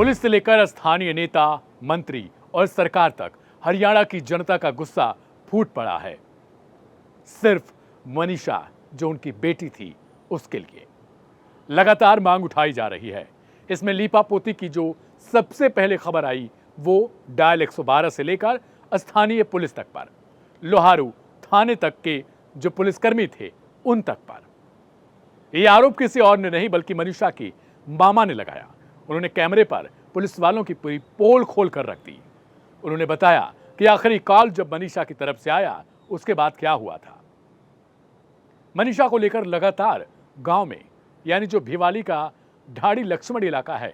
Police से लेकर स्थानीय नेता, मंत्री और सरकार तक हरियाणा की जनता का गुस्सा फूट पड़ा है, सिर्फ मनीषा जो उनकी बेटी थी उसके लिए। लगातार मांग उठाई जा रही है। इसमें लीपापोती की जो सबसे पहले खबर आई वो डायल 112 से लेकर स्थानीय पुलिस तक पर, लोहारू थाने तक के जो पुलिसकर्मी थे उन तक पर। यह आरोप किसी और ने नहीं बल्कि मनीषा की मामा ने लगाया। उन्होंने कैमरे पर पुलिस वालों की पूरी पोल खोल कर रख दी। उन्होंने बताया कि आखिरी कॉल जब मनीषा की तरफ से आया उसके बाद क्या हुआ था। मनीषा को लेकर लगातार गांव में, यानी जो भिवाली का ढाड़ी लक्ष्मण इलाका है,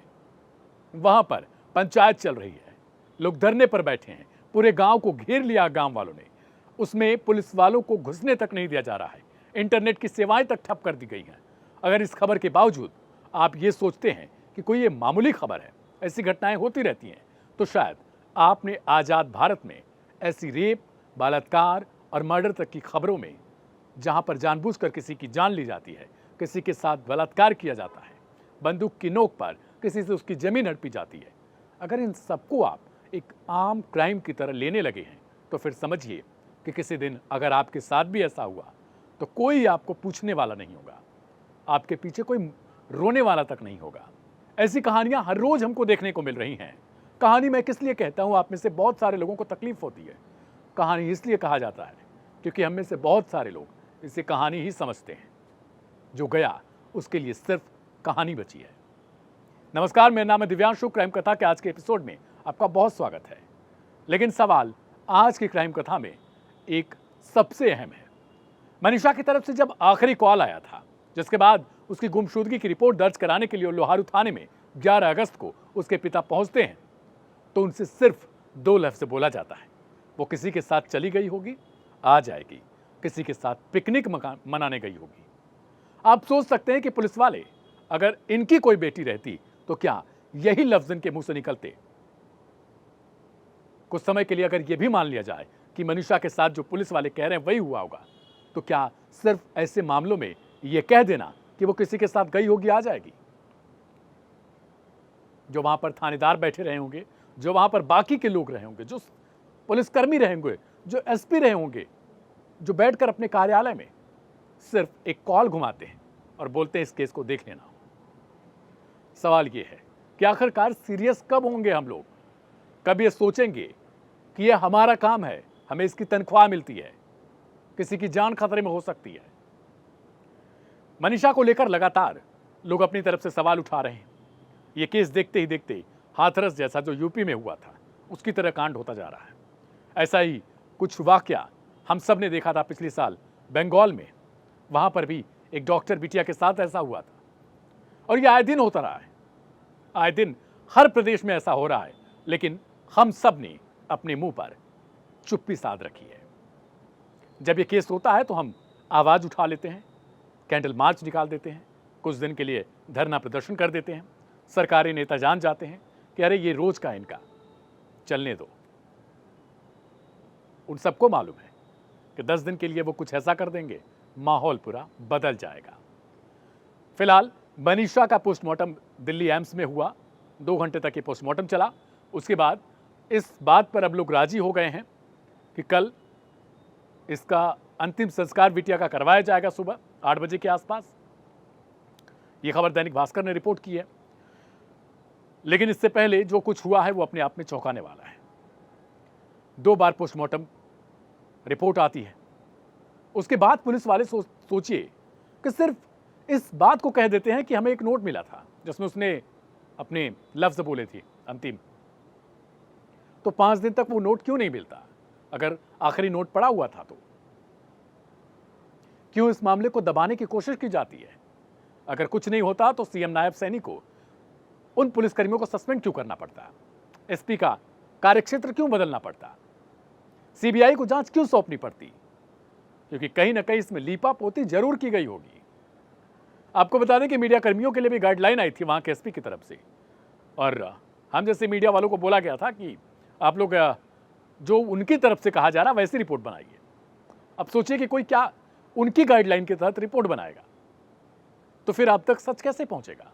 वहां पर पंचायत चल रही है। लोग धरने पर बैठे हैं। पूरे गांव को घेर लिया गांव वालों ने। उसमें पुलिस वालों को घुसने तक नहीं दिया जा रहा है। इंटरनेट की सेवाएं तक ठप कर दी गई हैं। अगर इस खबर के बावजूद आप ये सोचते हैं कि कोई ये मामूली खबर है, ऐसी घटनाएं होती रहती हैं, तो शायद आपने आजाद भारत में ऐसी रेप, बलात्कार और मर्डर तक की खबरों में, जहां पर जानबूझकर किसी की जान ली जाती है, किसी के साथ बलात्कार किया जाता है, बंदूक की नोक पर किसी से उसकी जमीन हड़पी जाती है, अगर इन सबको आप एक आम क्राइम की तरह लेने लगे हैं तो फिर समझिए कि किसी दिन अगर आपके साथ भी ऐसा हुआ तो कोई आपको पूछने वाला नहीं होगा, आपके पीछे कोई रोने वाला तक नहीं होगा। ऐसी कहानियां हर रोज हमको देखने को मिल रही हैं। कहानी मैं किस लिए कहता हूं, आप में से बहुत सारे लोगों को तकलीफ होती है। कहानी इसलिए कहा जाता है क्योंकि हम में से बहुत सारे लोग इसे कहानी ही समझते हैं। जो गया उसके लिए सिर्फ कहानी बची है। नमस्कार, मेरा नाम है दिव्यांशु। क्राइम कथा के आज के एपिसोड में आपका बहुत स्वागत है। लेकिन सवाल आज की क्राइम कथा में एक सबसे अहम है। मनीषा की तरफ से जब आखिरी कॉल आया था, जिसके बाद उसकी गुमशुदगी की रिपोर्ट दर्ज कराने के लिए लोहारू थाने में 11 अगस्त को उसके पिता पहुंचते हैं, तो उनसे सिर्फ 2 लफ्ज बोला जाता है। वो किसी के साथ चली गई होगी, आ जाएगी, किसी के साथ पिकनिक मनाने गई होगी। आप सोच सकते हैं कि पुलिस वाले, अगर इनकी कोई बेटी रहती तो क्या यही लफ्ज इनके मुंह से निकलते। कुछ समय के लिए अगर यह भी मान लिया जाए कि मनीषा के साथ जो पुलिस वाले कह रहे हैं वही हुआ होगा, तो क्या सिर्फ ऐसे मामलों में यह कह देना कि वो किसी के साथ गई होगी, आ जाएगी? जो वहां पर थानेदार बैठे रहे होंगे, जो वहां पर बाकी के लोग रहे होंगे, जो पुलिसकर्मी रहे होंगे, जो एसपी रहे होंगे, जो बैठकर अपने कार्यालय में सिर्फ एक कॉल घुमाते हैं और बोलते हैं इस केस को देख लेना। सवाल यह है कि आखिरकार सीरियस कब होंगे हम लोग? कब ये सोचेंगे कि यह हमारा काम है, हमें इसकी तनख्वाह मिलती है, किसी की जान खतरे में हो सकती है? मनीषा को लेकर लगातार लोग अपनी तरफ से सवाल उठा रहे हैं। यह केस देखते ही देखते हाथरस जैसा जो यूपी में हुआ था उसकी तरह कांड होता जा रहा है। ऐसा ही कुछ वाकया हम सब ने देखा था पिछले साल बंगाल में। वहां पर भी एक डॉक्टर बिटिया के साथ ऐसा हुआ था और यह आए दिन होता रहा है। आए दिन हर प्रदेश में ऐसा हो रहा है, लेकिन हम सब ने अपने मुंह पर चुप्पी साध रखी है। जब यह केस होता है तो हम आवाज उठा लेते हैं, कैंडल मार्च निकाल देते हैं, कुछ दिन के लिए धरना प्रदर्शन कर देते हैं। सरकारी नेता जान जाते हैं कि अरे ये रोज का इनका, चलने दो। उन सबको मालूम है कि 10 दिन के लिए वो कुछ ऐसा कर देंगे, माहौल पूरा बदल जाएगा। फिलहाल मनीषा का पोस्टमार्टम दिल्ली एम्स में हुआ। 2 घंटे तक ये पोस्टमार्टम चला। उसके बाद इस बात पर अब लोग राजी हो गए हैं कि कल इसका अंतिम संस्कार बिटिया का करवाया जाएगा सुबह 8 बजे के आसपास। यह खबर दैनिक भास्कर ने रिपोर्ट की है। लेकिन इससे पहले जो कुछ हुआ है वो अपने आप में चौंकाने वाला है। 2 बार पोस्टमार्टम रिपोर्ट आती है। उसके बाद पुलिस वाले सोचिए कि सिर्फ इस बात को कह देते हैं कि हमें एक नोट मिला था जिसमें उसने अपने लफ्ज बोले थे अंतिम। तो 5 दिन तक वो नोट क्यों नहीं मिलता? अगर आखिरी नोट पड़ा हुआ था तो क्यों इस मामले को दबाने की कोशिश की जाती है? अगर कुछ नहीं होता तो सीएम नायब सैनी को उन पुलिसकर्मियों को सस्पेंड क्यों करना पड़ता? एसपी का कार्यक्षेत्र क्यों बदलना पड़ता? सीबीआई को जांच क्यों सौंपनी पड़ती? क्योंकि कहीं ना कहीं इसमें लीपापोती जरूर की गई होगी। आपको बता दें कि मीडिया कर्मियों के लिए भी गाइडलाइन आई थी वहां के एसपी की तरफ से, और हम जैसे मीडिया वालों को बोला गया था कि आप लोग जो उनकी तरफ से कहा जा रहा वैसी रिपोर्ट बनाइए। अब सोचिए कि कोई क्या उनकी गाइडलाइन के तहत रिपोर्ट बनाएगा, तो फिर अब तक सच कैसे पहुंचेगा?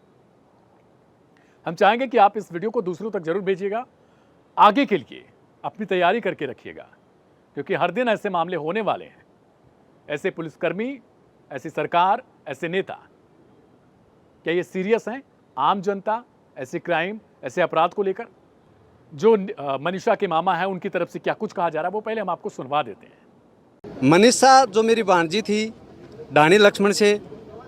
हम चाहेंगे कि आप इस वीडियो को दूसरों तक जरूर भेजिएगा। आगे के लिए अपनी तैयारी करके रखिएगा, क्योंकि हर दिन ऐसे मामले होने वाले हैं। ऐसे पुलिसकर्मी, ऐसी सरकार, ऐसे नेता, क्या ये सीरियस हैं आम जनता ऐसे क्राइम, ऐसे अपराध को लेकर? जो मनीषा के मामा हैं उनकी तरफ से क्या कुछ कहा जा रहा है वो पहले हम आपको सुनवा देते हैं। मनीषा जो मेरी भांजी थी ढाणी लक्ष्मण से,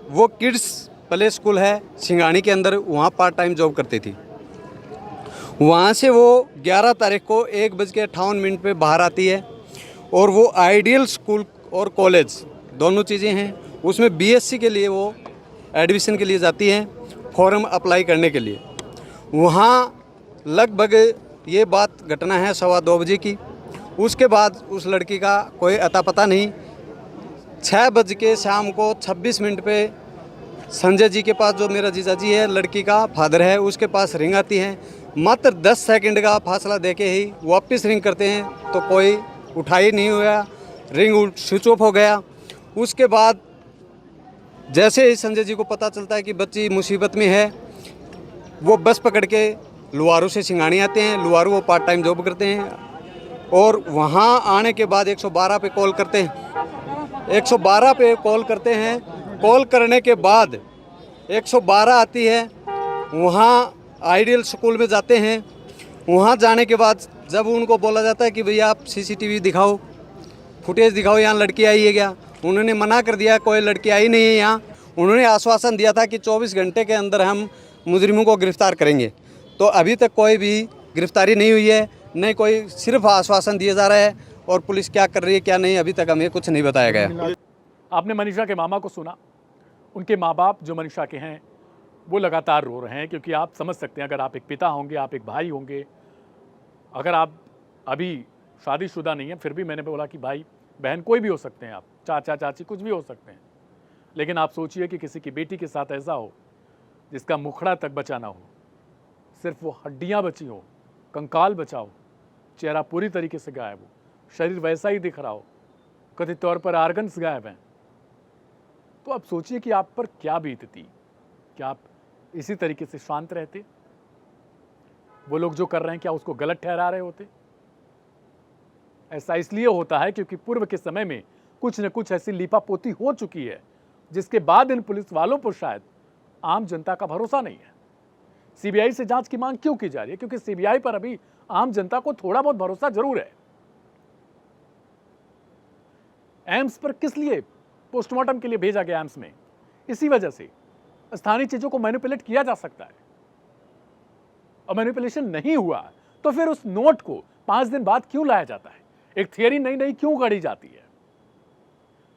वो किड्स प्ले स्कूल है सिंगानी के अंदर, वहाँ पार्ट टाइम जॉब करती थी। वहाँ से वो 11 तारीख को 1:58 पे बाहर आती है और वो आइडियल स्कूल और कॉलेज दोनों चीज़ें हैं, उसमें बीएससी के लिए वो एडमिशन के लिए जाती हैं, फॉर्म अप्लाई करने के लिए। वहाँ लगभग ये बात घटना है 2:15 बजे की। उसके बाद उस लड़की का कोई अता पता नहीं। 6 बज के शाम को 26 मिनट पे संजय जी के पास, जो मेरा जीजाजी है, लड़की का फादर है, उसके पास रिंग आती है। मात्र 10 सेकंड का फासला देके ही वापस रिंग करते हैं तो कोई उठा ही नहीं हुआ, रिंग स्विच ऑफ हो गया। उसके बाद जैसे ही संजय जी को पता चलता है कि बच्ची मुसीबत में है, वो बस पकड़ के लुहारू से सिंगानी आते हैं। लुहारू वो पार्ट टाइम जॉब करते हैं और वहाँ आने के बाद 112 पे कॉल करते हैं। 112 पे कॉल करते हैं। कॉल करने के बाद 112 आती है, वहाँ आइडियल स्कूल में जाते हैं। वहाँ जाने के बाद जब उनको बोला जाता है कि भैया आप सीसीटीवी दिखाओ, फुटेज दिखाओ, यहाँ लड़की आई है क्या, उन्होंने मना कर दिया, कोई लड़की आई नहीं है यहाँ। उन्होंने आश्वासन दिया था कि 24 घंटे के अंदर हम मुजरिमों को गिरफ्तार करेंगे। तो अभी तक कोई भी गिरफ्तारी नहीं हुई है, नहीं कोई, सिर्फ आश्वासन दिया जा रहा है। और पुलिस क्या कर रही है क्या नहीं, अभी तक हमें कुछ नहीं बताया गया। आपने मनीषा के मामा को सुना। उनके माँ बाप जो मनीषा के हैं वो लगातार रो रहे हैं, क्योंकि आप समझ सकते हैं, अगर आप एक पिता होंगे, आप एक भाई होंगे, अगर आप अभी शादीशुदा नहीं है, फिर भी मैंने बोला कि भाई बहन कोई भी हो सकते हैं, आप चाचा चाची कुछ भी हो सकते हैं, लेकिन आप सोचिए कि किसी की बेटी के साथ ऐसा हो जिसका मुखड़ा तक बचा ना हो, सिर्फ वो हड्डियां बची हो, कंकाल बचा हो, चेहरा पूरी तरीके से गायब हो, शरीर वैसा ही दिख रहा हो, कथित तौर पर आर्गन्स गायब हैं। तो आप सोचिए कि आप पर क्या बीतती। क्या आप इसी तरीके से शांत रहते? वो लोग जो कर रहे हैं क्या उसको गलत ठहरा रहे होते? ऐसा इसलिए होता है क्योंकि पूर्व के समय में कुछ न कुछ ऐसी लीपापोती हो चुकी है जिसके बाद इन पुलिस वालों पर शायद आम जनता का भरोसा नहीं है। सीबीआई से जांच की मांग क्यों की जा रही है? क्योंकि सीबीआई पर अभी आम जनता को थोड़ा बहुत भरोसा जरूर है। एम्स पर किस लिए पोस्टमार्टम के लिए भेजा गया एम्स में? इसी वजह से स्थानीय चीजों को मैनिपुलेट किया जा सकता है, और मैनिपुलेशन नहीं हुआ तो फिर उस नोट को 5 दिन बाद क्यों लाया जाता है? एक थियरी नई नई क्यों गढ़ी जाती है?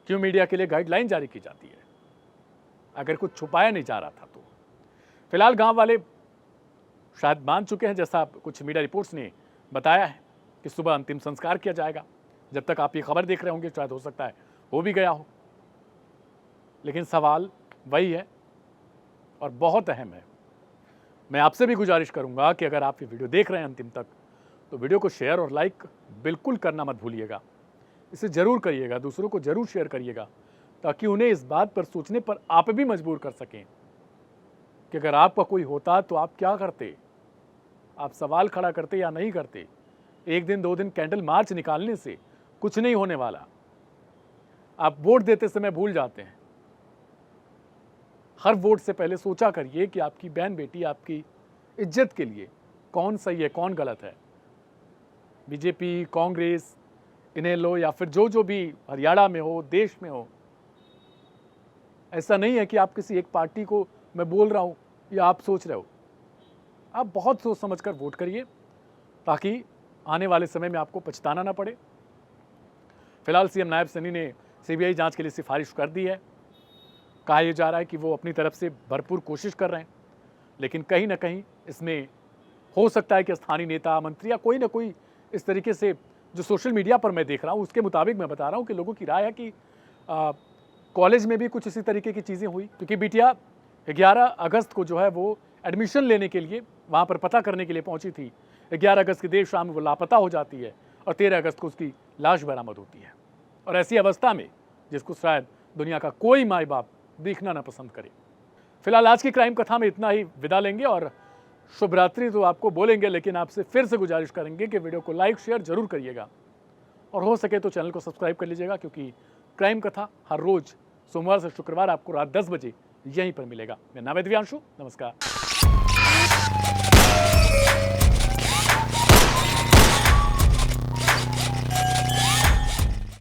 क्यों मीडिया के लिए गाइडलाइन जारी की जाती है अगर कुछ छुपाया नहीं जा रहा था तो? फिलहाल गांव वाले शायद मान चुके हैं, जैसा कुछ मीडिया रिपोर्ट्स ने बताया है कि सुबह अंतिम संस्कार किया जाएगा। जब तक आप ये खबर देख रहे होंगे शायद हो सकता है हो भी गया हो, लेकिन सवाल वही है और बहुत अहम है। मैं आपसे भी गुजारिश करूंगा कि अगर आप ये वीडियो देख रहे हैं अंतिम तक, तो वीडियो को शेयर और लाइक बिल्कुल करना मत भूलिएगा। इसे जरूर करिएगा, दूसरों को जरूर शेयर करिएगा, ताकि उन्हें इस बात पर सोचने पर आप भी मजबूर कर सकें कि अगर आपका कोई होता तो आप क्या करते, आप सवाल खड़ा करते या नहीं करते। 1 दिन 2 दिन कैंडल मार्च निकालने से कुछ नहीं होने वाला। आप वोट देते समय भूल जाते हैं। हर वोट से पहले सोचा करिए कि आपकी बहन बेटी, आपकी इज्जत के लिए कौन सही है कौन गलत है। बीजेपी, कांग्रेस, इनेलो या फिर जो भी हरियाणा में हो, देश में हो, ऐसा नहीं है कि आप किसी एक पार्टी को मैं बोल रहा हूं या आप सोच रहे हो। आप बहुत सोच समझकर वोट करिए ताकि आने वाले समय में आपको पछताना ना पड़े। फिलहाल सीएम नायब सैनी ने सीबीआई जांच के लिए सिफारिश कर दी है। कहा यह जा रहा है कि वो अपनी तरफ से भरपूर कोशिश कर रहे हैं, लेकिन कहीं ना कहीं इसमें हो सकता है कि स्थानीय नेता, मंत्री या कोई ना कोई इस तरीके से, जो सोशल मीडिया पर मैं देख रहा हूँ उसके मुताबिक मैं बता रहा हूँ कि लोगों की राय है कि कॉलेज में भी कुछ इसी तरीके की चीज़ें हुई, क्योंकि बिटिया 11 अगस्त को जो है वो एडमिशन लेने के लिए वहाँ पर पता करने के लिए पहुँची थी। 11 अगस्त की देर शाम वो लापता हो जाती है और 13 अगस्त को उसकी लाश बरामद होती है, और ऐसी अवस्था में जिसको शायद दुनिया का कोई माँ बाप देखना ना पसंद करे। फिलहाल आज की क्राइम कथा में इतना ही विदा लेंगे और शुभ रात्रि तो आपको बोलेंगे, लेकिन आपसे फिर से गुजारिश करेंगे कि वीडियो को लाइक शेयर जरूर करिएगा और हो सके तो चैनल को सब्सक्राइब कर लीजिएगा, क्योंकि क्राइम कथा हर रोज सोमवार से शुक्रवार आपको रात 10 बजे यहीं पर मिलेगा। मेरा नाम है दिव्यांशु, नमस्कार।